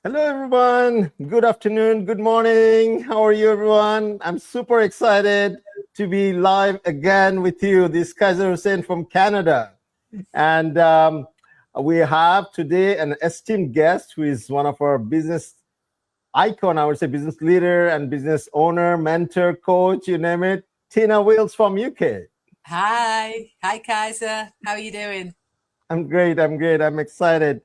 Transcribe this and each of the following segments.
Hello, everyone. Good afternoon. Good morning. How are you, everyone? I'm super excited to be live again with you. This is Kaiser Hussein from Canada. And we have today an esteemed guest who is one of our business icon, I would say business leader and business owner, mentor, coach, you name it, Tina Wills from UK. Hi, Kaiser. How are you doing? I'm great. I'm great. I'm excited.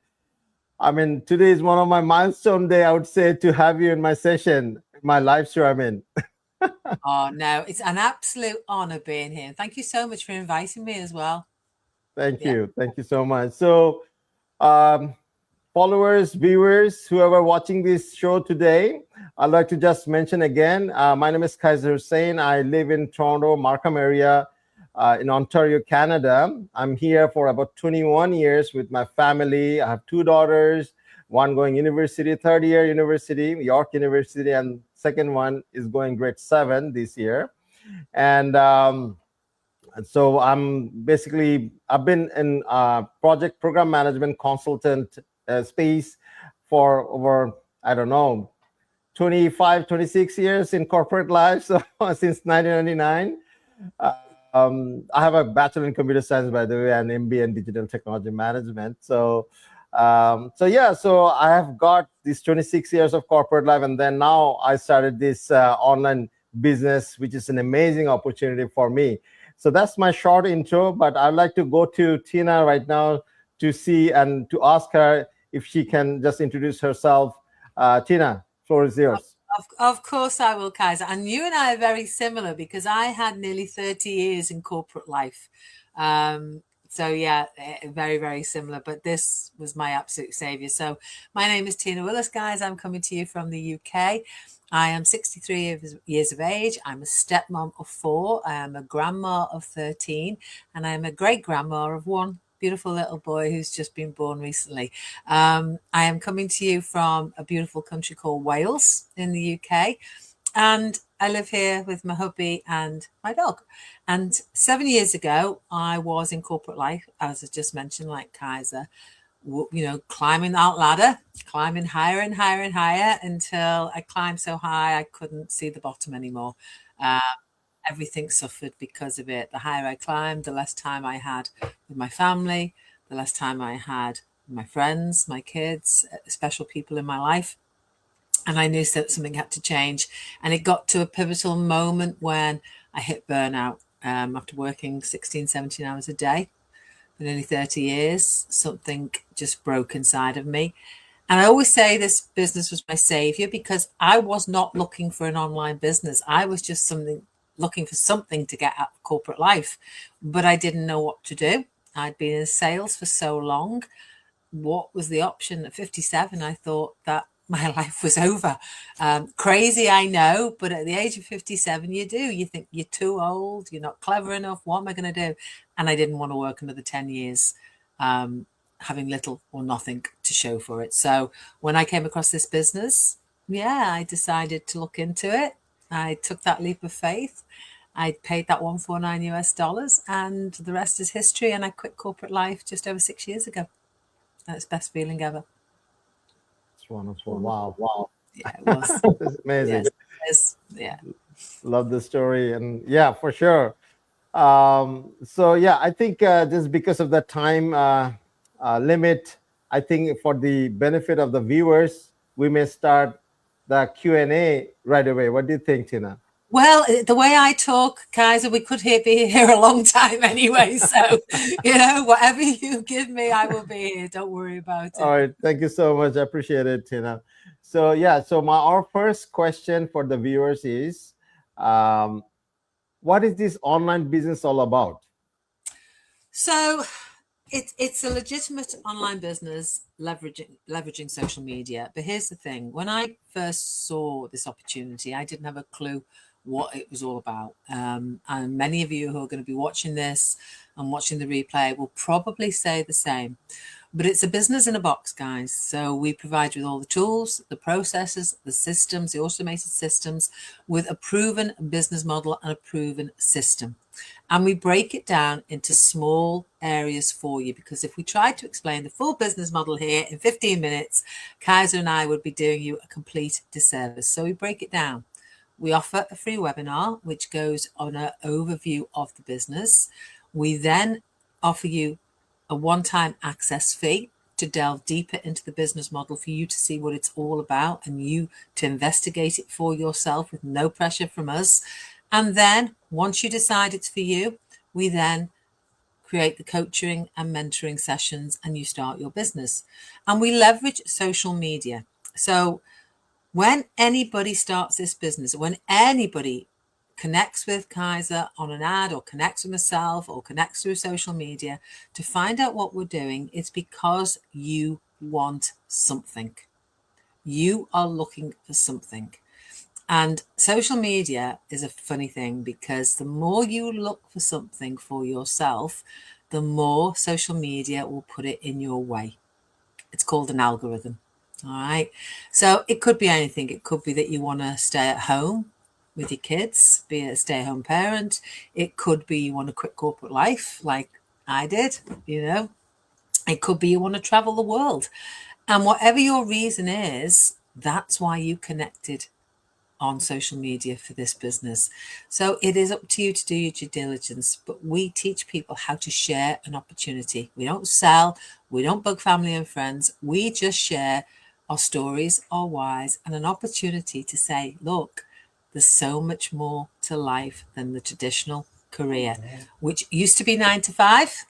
I mean, today is one of my milestone day, I would say, to have you in my session, my live show. I mean, Oh, no, it's an absolute honor being here. Thank you so much for inviting me as well. thank Yeah. you. Thank you so much. So, um, followers, viewers, whoever watching this show today, I'd like to just mention again my name is Kaiser Hussein. I live in Toronto, Markham area in Ontario, Canada. I'm here for about 21 years with my family. I have two daughters, one going university, third year university, York University, and second one is going grade 7 this year. And so I've been in project program management consultant space for over, I don't know, 25, 26 years in corporate life. So since 1999. I have a bachelor in computer science, by the way, and MBA in digital technology management. So I have got these 26 years of corporate life, and then now I started this online business, which is an amazing opportunity for me. So that's my short intro, but I'd like to go to Tina right now to see and to ask her if she can just introduce herself. Tina, floor is yours. Of course I will, Kaiser. And you and I are very similar because I had nearly 30 years in corporate life. So yeah, very, very similar. But this was my absolute savior. So my name is Tina Willis, guys. I'm coming to you from the UK. I am 63 years of age. I'm a stepmom of 4. I am a grandma of 13. And I'm a great grandma of 1 beautiful little boy who's just been born recently. I am coming to you from a beautiful country called Wales in the UK. And I live here with my hubby and my dog. And 7 years ago, I was in corporate life, as I just mentioned, like Kaiser, climbing that ladder, climbing higher and higher and higher until I climbed so high I couldn't see the bottom anymore. Uh, Everything suffered because of it. The higher I climbed, the less time I had with my family, the less time I had with my friends, my kids, special people in my life. And I knew that something had to change. And it got to a pivotal moment when I hit burnout after working 16, 17 hours a day for nearly 30 years. Something just broke inside of me. And I always say this business was my savior because I was not looking for an online business. I was just looking for something to get out of corporate life, but I didn't know what to do. I'd been in sales for so long. What was the option? At 57, I thought that my life was over. Crazy, I know, but at the age of 57, you do. You think you're too old, you're not clever enough. What am I going to do? And I didn't want to work another 10 years. Having little or nothing to show for it. So when I came across this business, yeah, I decided to look into it. I took that leap of faith. I paid that 149 US dollars, and the rest is history. And I quit corporate life just over 6 years ago. That's the best feeling ever. It's wonderful. Wow. Wow. Yeah, it was. It's amazing. Yes, yes, yeah. Love the story. And yeah, for sure. So yeah, I think just because of the time limit, I think for the benefit of the viewers, we may start the Q&A right away. What do you think, Tina? Well, the way I talk, Kaiser, we could be here a long time anyway. So, whatever you give me, I will be here. Don't worry about All it. right, thank you so much. I appreciate it, Tina. So yeah, so our first question for the viewers is, um, what is this online business all about? So, it's a legitimate online business leveraging social media. But here's the thing: when I first saw this opportunity, I didn't have a clue what it was all about. And many of you who are going to be watching this and watching the replay will probably say the same. But it's a business in a box, guys. So we provide you with all the tools, the processes, the systems, the automated systems, with a proven business model and a proven system. And we break it down into small areas for you, because if we tried to explain the full business model here in 15 minutes, Kaiser and I would be doing you a complete disservice. So we break it down. We offer a free webinar which goes on an overview of the business. We then offer you a one-time access fee to delve deeper into the business model for you to see what it's all about and you to investigate it for yourself with no pressure from us. And then once you decide it's for you, we then create the coaching and mentoring sessions and you start your business. And we leverage social media. So when anybody starts this business, when anybody connects with Kaiser on an ad or connects with myself or connects through social media to find out what we're doing, it's because you want something. You are looking for something. And social media is a funny thing, because the more you look for something for yourself, the more social media will put it in your way. It's called an algorithm. All right. So it could be anything. It could be that you want to stay at home with your kids, be a stay at home parent. It could be you want to quit corporate life like I did, you know. It could be you want to travel the world. And whatever your reason is, that's why you connected on social media for this business. So it is up to you to do your due diligence, but we teach people how to share an opportunity. We don't sell, we don't bug family and friends. We just share our stories, our whys, and an opportunity to say, look, there's so much more to life than the traditional career, which used to be 9 to 5.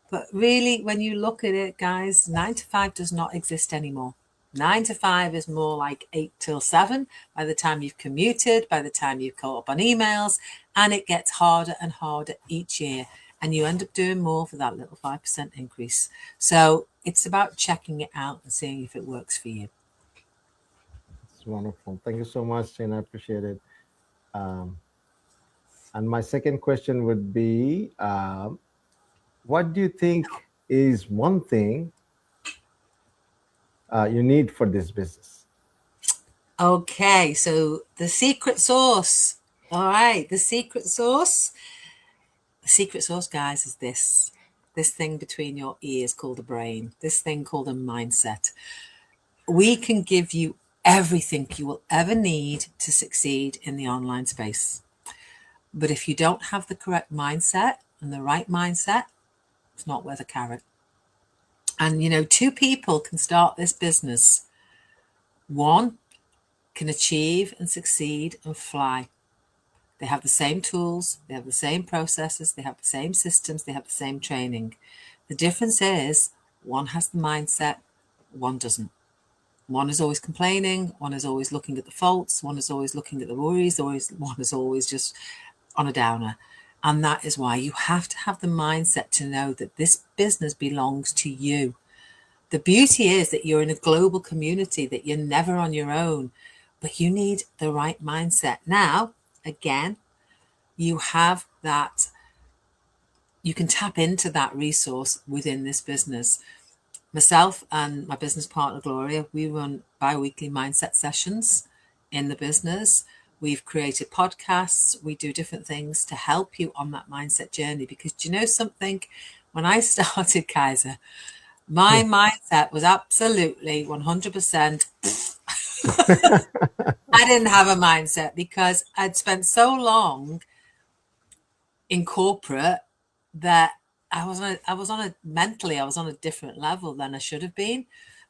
But really, when you look at it, guys, 9 to 5 does not exist anymore. 9 to 5 is more like 8 till 7 by the time you've commuted, by the time you've caught up on emails, and it gets harder and harder each year. And you end up doing more for that little 5% increase. So it's about checking it out and seeing if it works for you. It's wonderful. Thank you so much, Jane. I appreciate it. Um, and my second question would be, what do you think is one thing you need for this business? Okay, so the secret sauce. All right, the secret sauce. The secret sauce, guys, is this thing between your ears called a brain, this thing called a mindset. We can give you everything you will ever need to succeed in the online space. But if you don't have the correct mindset and the right mindset, it's not worth a carrot. And, you know, two people can start this business. One can achieve and succeed and fly. They have the same tools, they have the same processes, they have the same systems, they have the same training. The difference is one has the mindset, one doesn't. One is always complaining, one is always looking at the faults, one is always looking at the worries, one is always just on a downer. And that is why you have to have the mindset to know that this business belongs to you. The beauty is that you're in a global community, that you're never on your own, but you need the right mindset. Now, again, you have that, you can tap into that resource within this business. Myself and my business partner, Gloria, we run bi-weekly mindset sessions in the business. We've created podcasts. We do different things to help you on that mindset journey. Because do you know something? When I started Kaiser, my mindset was absolutely 100%. I didn't have a mindset because I'd spent so long in corporate that I was on a different level than I should have been.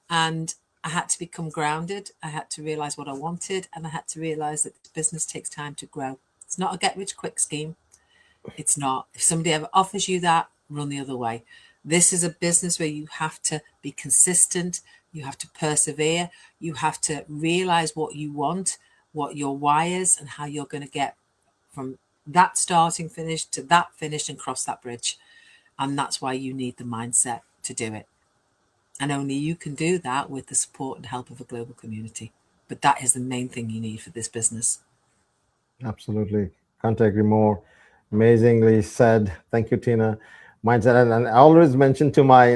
And I had to become grounded. I had to realize what I wanted, and I had to realize that this business takes time to grow. It's not a get rich quick scheme. It's not. If somebody ever offers you that, run the other way. This is a business where you have to be consistent, you have to persevere, you have to realize what you want, what your why is, and how you're going to get from that starting finish to that finish and cross that bridge. And that's why you need the mindset to do it. And only you can do that with the support and help of a global community. But that is the main thing you need for this business. Absolutely. Can't agree more. Amazingly said. Thank you, Tina. Mindset. And I always mention to my,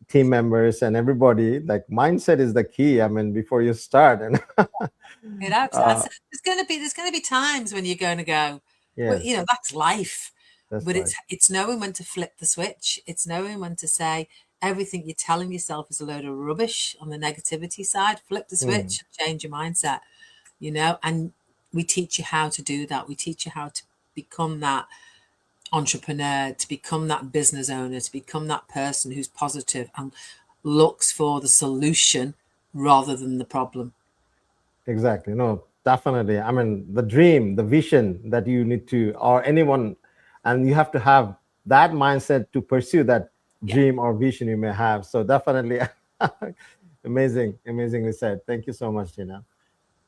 team members and everybody, like mindset is the key. I mean, before you start, and It acts. uh, There's going to be times when you're going to go, well, yes, that's life. that's But right. it's knowing when to flip the switch. It's knowing when to say everything you're telling yourself is a load of rubbish on the negativity side. Flip the Hmm. switch, change your mindset. And we teach you how to do that. We teach you how to become that entrepreneur, to become that business owner, to become that person who's positive and looks for the solution rather than the problem. Exactly. No, definitely. I mean, the dream, the vision that you need to, or anyone, and you have to have that mindset to pursue that Yeah. dream or vision you may have. So definitely, amazing, amazingly said. Thank you so much, Tina.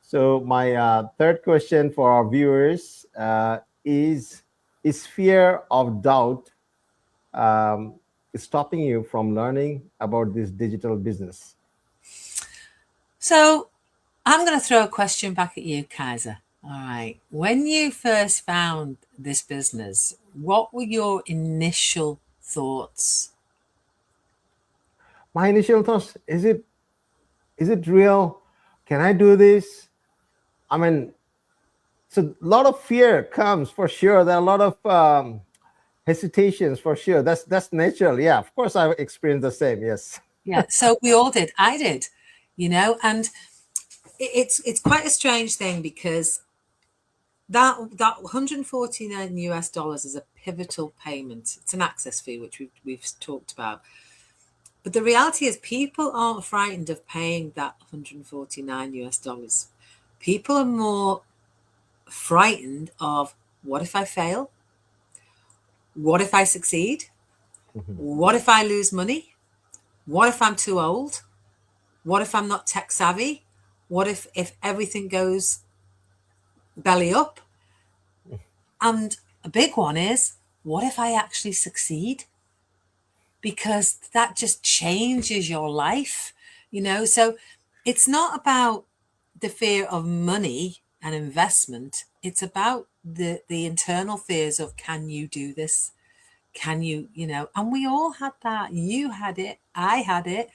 So my third question for our viewers is fear of doubt um, stopping you from learning about this digital business? So I'm going to throw a question back at you, Kaiser. All right. When you first found this business, what were your initial thoughts? My initial thoughts: is it real? Can I do this? I mean, so a lot of fear comes for sure. There are a lot of hesitations for sure. That's natural. Yeah, of course I've experienced the same. Yes. Yeah. So we all did. I did, and it's quite a strange thing because that 149 US dollars is a pivotal payment. It's an access fee, which we've talked about. But the reality is, people aren't frightened of paying that 149 US dollars. People are more frightened of, what if I fail? What if I succeed? Mhm. What if I lose money? What if I'm too old? What if I'm not tech savvy? What if everything goes belly up? And a big one is, what if I actually succeed? Because that just changes your life. So it's not about the fear of money and investment. It's about the internal fears of, can you do this? Can you, and we all had that. You had it, I had it.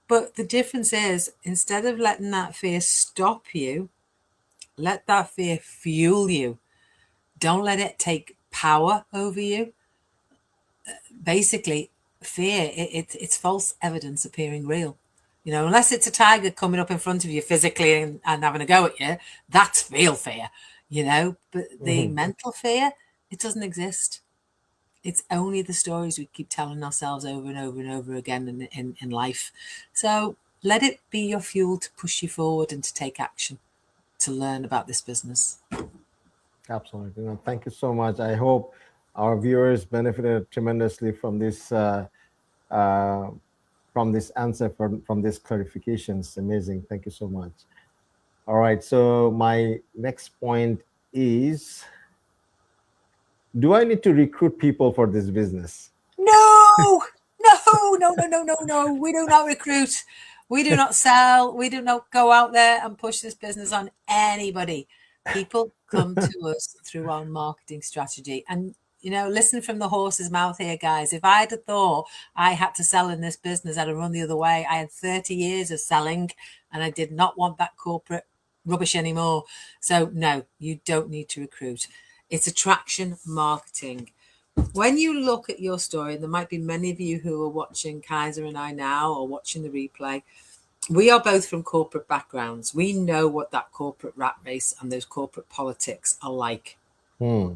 But the difference is, instead of letting that fear stop you, let that fear fuel you. Don't let it take power over you. Basically, fear, it's false evidence appearing real. Unless it's a tiger coming up in front of you physically and having a go at you, that's real fear. But the Mhm. mental fear, it doesn't exist. It's only the stories we keep telling ourselves over and over and over again in life. So let it be your fuel to push you forward and to take action, to learn about this business. Absolutely. No, thank you so much. I hope our viewers benefited tremendously uh, from this answer, from these clarifications. Amazing. Thank you so much. All right. So my next point is: do I need to recruit people for this business? No, no, no, no, no, no, no. We do not recruit. We do not sell. We do not go out there and push this business on anybody. People come to us through our marketing strategy. And, listen from the horse's mouth here, guys. If I'd have thought I had to sell in this business, I'd have run the other way. I had 30 years of selling and I did not want that corporate rubbish anymore. So, no, you don't need to recruit. It's attraction marketing. When you look at your story, and there might be many of you who are watching Kaiser and I now or watching the replay, we are both from corporate backgrounds. We know what that corporate rat race and those corporate politics are like. Hmm.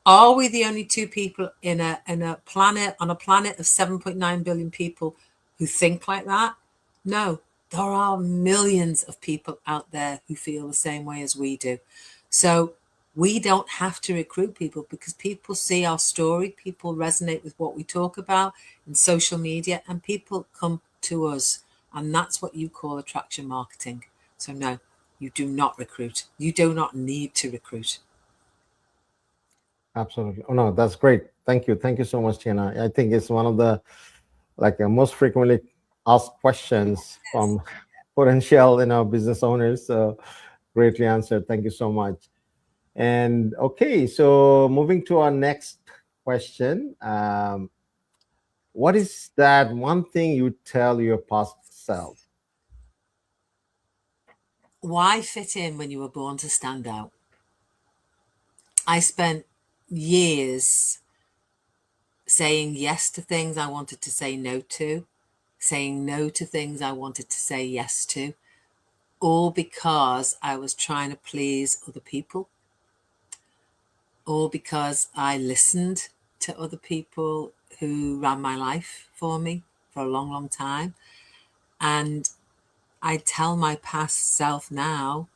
Are we the only two people in a planet, on a planet of 7.9 billion people, who think like that? No, there are millions of people out there who feel the same way as we do. So we don't have to recruit people, because people see our story, people resonate with what we talk about in social media, and people come to us. And that's what you call attraction marketing. So no, you do not recruit. You do not need to recruit. Absolutely. Oh no, that's great. Thank you. Thank you so much, Tina. I think it's one of the most frequently asked questions from potential business owners. So greatly answered. Thank you so much. And okay, so moving to our next question. what is that one thing you tell your past self? Why fit in when you were born to stand out? I spent years saying yes to things I wanted to say no to, saying no to things I wanted to say yes to, all because I was trying to please other people, all because I listened to other people who ran my life for me for a long, long time. And I tell my past self now,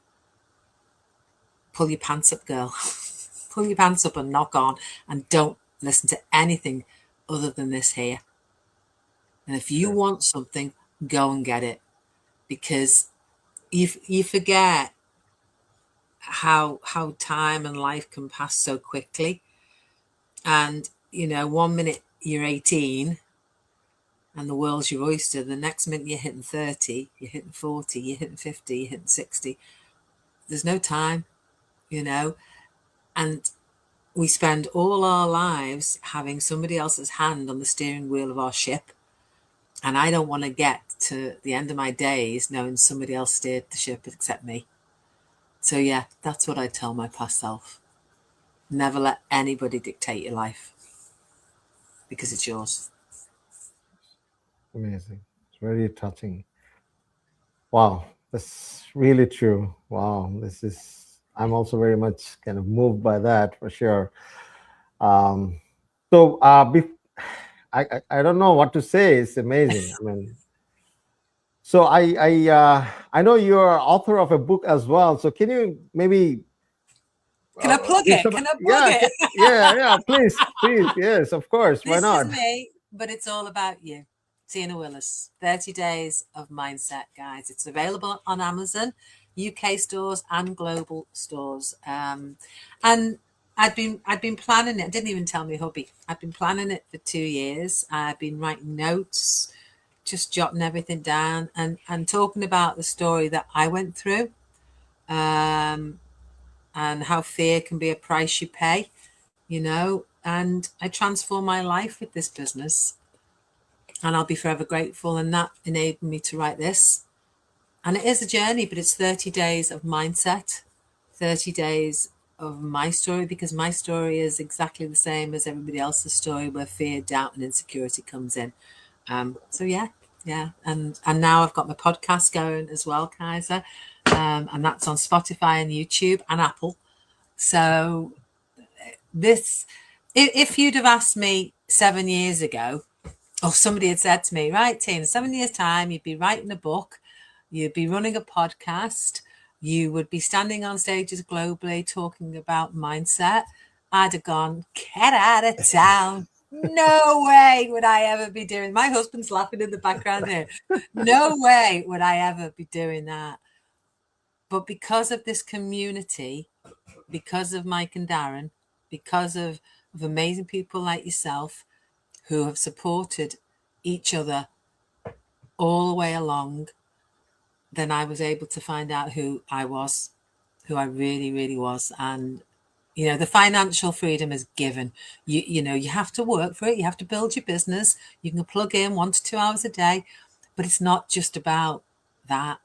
pull your pants up, girl. Pull your pants up and knock on, and don't listen to anything other than this here. And if you Sure. want something, go and get it, because you forget how time and life can pass so quickly. And 1 minute you're 18 and the world's your oyster. The next minute you're hitting 30, you're hitting 40, you're hitting 50, you're hitting 60. There's no time, you know. And we spend all our lives having somebody else's hand on the steering wheel of our ship. And I don't want to get to the end of my days knowing somebody else steered the ship except me. So yeah, that's what I tell my past self. Never let anybody dictate your life, because it's yours. Amazing. It's very touching. Wow, that's really true. Wow, this is, I'm also very much kind of moved by that for sure. Um, so, I don't know what to say. It's amazing. I mean, so I know you're author of a book as well. So can you maybe Can I plug give it? some? Can I plug Yeah, it? yeah. Please, please. Yes, of course. Why This is not? me, but it's all about you. Tina Willis, 30 Days of Mindset, guys. It's available on Amazon, UK stores and global stores. And I'd been planning it. I didn't even tell my hubby. I've been planning it for 2 years. I've been writing notes, just jotting everything down, and talking about the story that I went through, um, and how fear can be a price you pay, and I transformed my life with this business, and I'll be forever grateful. And that enabled me to write this. And it is a journey, but it's 30 days of mindset, 30 days of my story, because my story is exactly the same as everybody else's story, where fear, doubt, and insecurity comes in. So yeah. And now I've got my podcast going as well, Kaiser. And that's on Spotify and YouTube and Apple. So this, if you'd have asked me 7 years ago, or somebody had said to me, right, Tina, 7 years' time, you'd be writing a book, you'd be running a podcast, you would be standing on stages globally talking about mindset, I'd have gone, get out of town. No way would I ever be doing. My husband's laughing in the background here. No way would I ever be doing that. But because of this community, because of Mike and Darren, because of amazing people like yourself who have supported each other all the way along, then I was able to find out who I was, who I really, really was. And, the financial freedom is given. You have to work for it. You have to build your business. You can plug in 1 to 2 hours a day, but it's not just about that.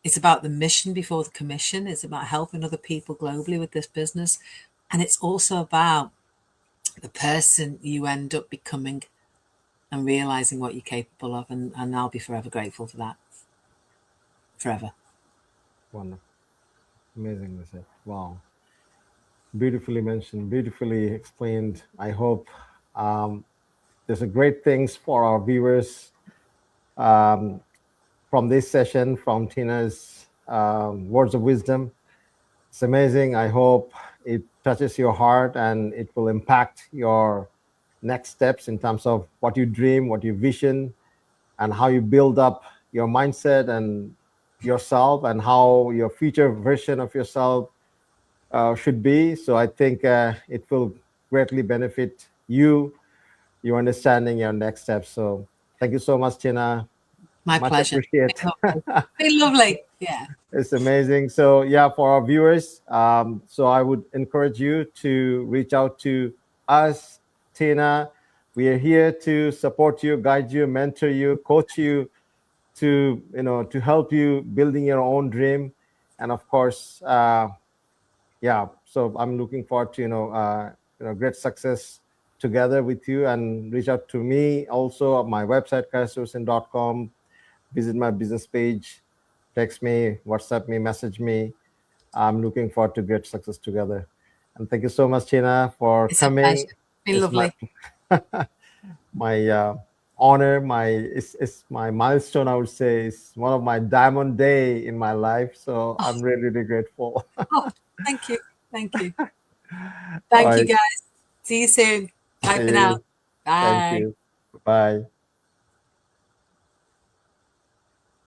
It's about the mission before the commission. It's about helping other people globally with this business. And it's also about the person you end up becoming and realizing what you're capable of. And I'll be forever grateful for that. Forever. Wonderful, amazing. This it. Wow, beautifully mentioned, beautifully explained. I hope um, there's a great things for our viewers um, from this session, from Tina's words of wisdom. It's amazing. I hope it touches your heart and it will impact your next steps in terms of what you dream, what you vision, and how you build up your mindset and yourself, and how your future version of yourself should be. So I think it will greatly benefit you, your understanding, your next steps. So thank you so much, Tina. My Much pleasure. appreciate. Been lovely. Yeah. It's amazing. So yeah, for our viewers, so I would encourage you to reach out to us, Tina, We are here to support you, guide you, mentor you, coach you, to help you building your own dream. And of course, yeah, so I'm looking forward to great success together with you. And reach out to me also at my website kaisarhussain.com. Visit my business page, text me, WhatsApp me, message me. I'm looking forward to great success together. And thank you so much, Tina, for It's a pleasure. coming. It's been It's my lovely. my honor, it's my milestone. I would say it's one of my diamond day in my life. So Oh, I'm really, really grateful. oh, thank you. Thank you. All Thank you, right, guys. See you soon. Bye see for now. you. Thank Bye. you. Bye.